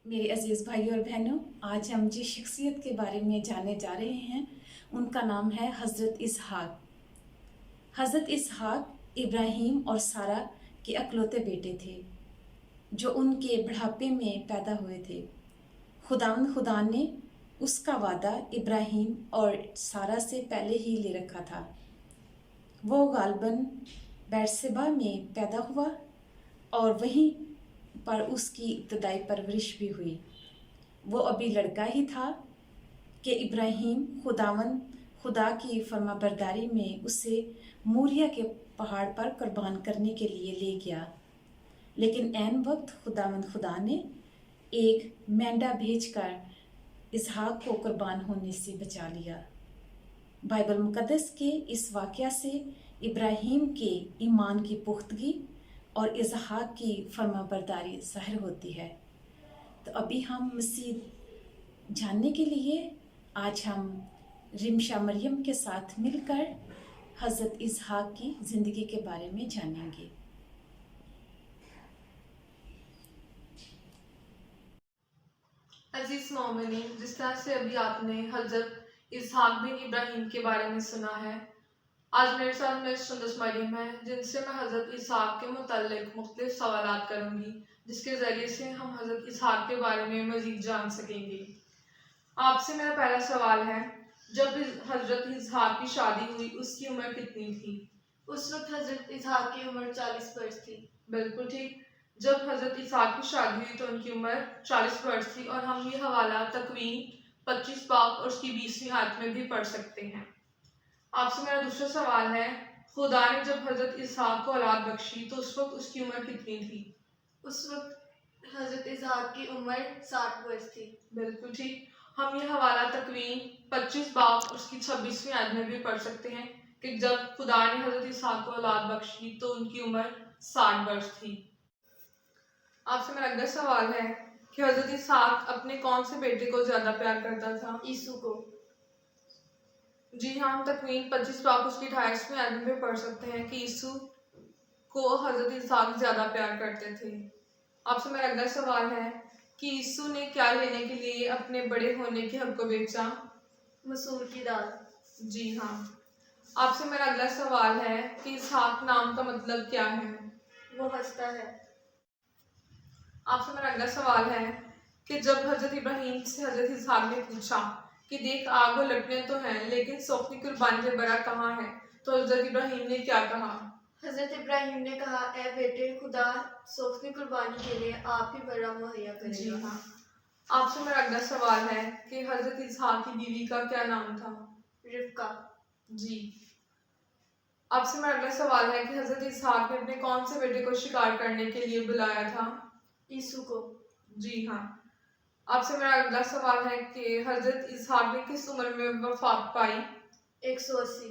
मेरे अजीज़ भाइयों और बहनों, आज हम जिस शख्सियत के बारे में जानने जा रहे हैं उनका नाम है हज़रत इसहाक। हज़रत इसहाक इब्राहीम और सारा के अकलौते बेटे थे जो उनके बुढ़ापे में पैदा हुए थे। खुदा ने उसका वादा इब्राहीम और सारा से पहले ही ले रखा था। वो गालबन बैरशेबा में पैदा हुआ और वहीं पर उसकी इब्तदाई परवरिश भी हुई। वो अभी लड़का ही था कि इब्राहीम खुदा की फरमाबरदारी में उसे मूरिया के पहाड़ पर कुर्बान करने के लिए ले गया, लेकिन ऐन वक्त खुदा ने एक मेंढा भेजकर इसहाक को कुर्बान होने से बचा लिया। बाइबल मुकद्दस के इस वाक़या से इब्राहीम के ईमान की पुख्तगी और इसहाक की फरमाबरदारी ज़ाहिर होती है। तो अभी हम मसीह जानने के लिए आज हम रिमशा मरियम के साथ मिलकर हज़रत इसहाक की ज़िंदगी के बारे में जानेंगे। अजीज मोमिनीन, जिस तरह से अभी आपने हज़रत इसहाक बिन इब्राहीम के बारे में सुना है, आज मेरे साथ मेरी सुंदस मरियम है जिनसे मैं हज़रत इसहाक के मुताल्लिक मुख्तलिफ सवालात करूँगी, जिसके ज़रिए से हम हज़रत इसहाक के बारे में मज़ीद जान सकेंगे। आपसे मेरा पहला सवाल है, जब हज़रत इसहाक की शादी हुई उसकी उम्र कितनी थी? उस वक्त हज़रत इसहाक की उम्र 40 वर्ष थी। बिल्कुल ठीक। जब हज़रत इसहाक की शादी हुई तो उनकी उम्र 40 वर्ष थी और हम ये हवाला तकवीन 25 बाब और उसकी 20वीं आयत में भी पढ़ सकते हैं। आपसे मेरा दूसरा सवाल है, खुदा ने जब हज़रत इसहाक को औलाद बख्शी तो उस वक्त उसकी उम्र कितनी थी? उस वक्त हज़रत इसहाक की उम्र 60 वर्ष थी। बिल्कुल ठीक। हम ये हवाला तकवीन 25 बाब और उसकी 26वीं आयत में भी पढ़ सकते हैं कि जब खुदा ने हज़रत इसहाक को औलाद बख्शी तो उनकी उम्र 60 वर्ष थी। आपसे मेरा अगला सवाल है कि हज़रत इसहाक अपने कौन से बेटे को ज़्यादा प्यार करता था? यीशु को। जी हाँ, हम तकवीन 25 बाब उसकी 28वीं आयत में पढ़ सकते हैं कि यीशु को हज़रत इसहाक ज़्यादा प्यार करते थे। आपसे मेरा अगला सवाल है कि यीशु ने क्या लेने के लिए अपने बड़े होने के हक को बेचा? मसूर की दाल। जी हाँ। आपसे मेरा अगला सवाल है कि इसहाक नाम का मतलब क्या है? वो हंसता है। आपसे मेरा अगला सवाल है कि जब हज़रत इब्राहीम से हज़रत इसहाक ने पूछा कि देख आग और लकड़ियाँ तो हैं लेकिन सौंफ की कुर्बानी के बरा कहाँ है, तो हज़रत इब्राहीम ने क्या कहा? हज़रत इब्राहीम ने कहा, ए बेटे, खुदा सौंफ की कुर्बानी के लिए आप ही बरा मुहैया करेगा। जी हाँ। आपसे मेरा अगला सवाल है कि हज़रत इसहाक की बीवी का क्या नाम था? रिबका। जी। आपसे मेरा अगला सवाल है कि हज़रत इसहाक ने अपने कौन से बेटे को शिकार करने के लिए बुलाया था? यीशु को। जी हाँ। आपसे मेरा अगला सवाल है कि हज़रत इसहाक ने किस उम्र में वफ़ात पाई? 180।